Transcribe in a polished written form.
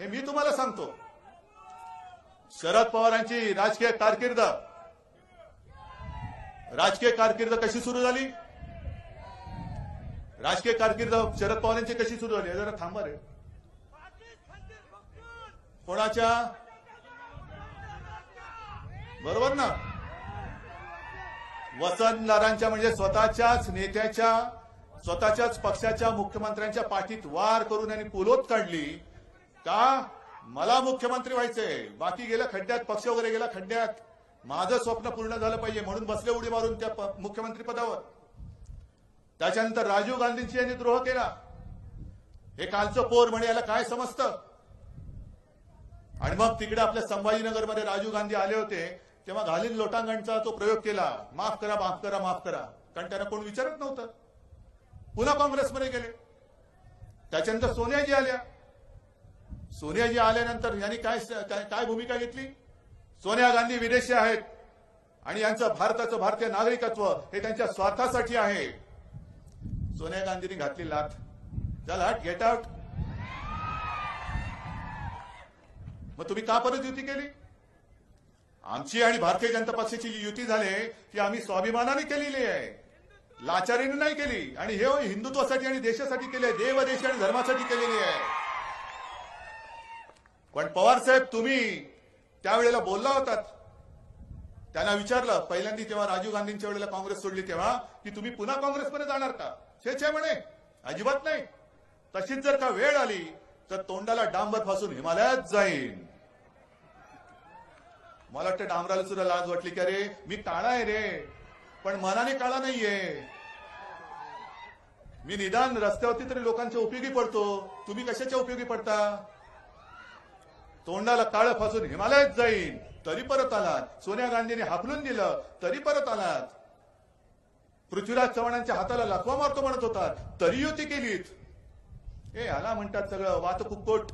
हे मी तुम्हाला सांगतो. शरद पवारांची राजकीय कारकीर्द कशी सुरू झाली? राजकीय कारकीर्द शरद पवारांची कशी सुरू झाली? जरा थांबा रे. कोणाच्या? बरोबर ना? वसंतदारांच्या, म्हणजे स्वतःच्याच नेत्याच्या, स्वतःच्याच पक्षाच्या मुख्यमंत्र्यांच्या पाठीत वार करून यांनी पोलोत काढली. का? मला मुख्यमंत्री व्हायचंय, बाकी गेला खड्ड्यात, पक्ष वगैरे गेला खड्ड्यात, माझं स्वप्न पूर्ण झालं पाहिजे म्हणून बसले उडी मारून त्या मुख्यमंत्री पदावर. त्याच्यानंतर राजीव गांधींची यांनी द्रोह केला. हे कालचं पोर म्हणे याला काय समजतं? आणि मग तिकडे आपल्या संभाजीनगरमध्ये राजीव गांधी आले होते तेव्हा घालीन लोटांगणचा तो प्रयोग केला, माफ करा माफ करा माफ करा, कारण त्यांना कोण विचारत नव्हतं. पुन्हा काँग्रेसमध्ये गेले. त्याच्यानंतर सोनियाजी आल्या. सोनियाजी आल्यानंतर यांनी काय भूमिका घेतली? सोनिया गांधी विदेशी आहेत आणि यांचं भारतीय नागरिकत्व हे त्यांच्या स्वार्थासाठी आहे. सोनिया गांधींनी घातली लाथ. चल हट, गेट आउट. मग तुम्ही का परत युती केली? आमची आणि भारतीय जनता पक्षाची जी युती झाली ती आम्ही स्वाभिमानाने केलेली आहे, लाचारीने नाही केली. आणि हे हिंदुत्वासाठी आणि देशासाठी केले, देव देश आणि धर्मासाठी केलेली आहे. पण पवार साहेब तुम्ही त्यावेळेला बोलला होतात. त्यांना विचारलं पहिल्यांदा तेव्हा राजीव गांधींच्या वेळेला काँग्रेस सोडली तेव्हा की तुम्ही पुन्हा काँग्रेसमध्ये जाणार का? छे म्हणे, अजिबात नाही. तशीच जर का वेळ आली तर तोंडाला डांबर फासून हिमालयात जाईन. मला वाटतं डांबराला सुद्धा लाज वाटली की अरे मी काळा आहे रे, पण मनाने काळा नाहीये. मी निदान रस्त्यावरती तरी लोकांच्या उपयोगी पडतो, तुम्ही कशाच्या उपयोगी पडता? तोंडाला काळं फासून हिमालयात जाईन तरी परत आलात. सोनिया गांधींनी हाकलून दिलं तरी परत आलात. पृथ्वीराज चव्हाणांच्या हाताला लकवा मारतो म्हणत होता तरी युती केलीत. हे आला म्हणतात सगळं वातकुक्कोट.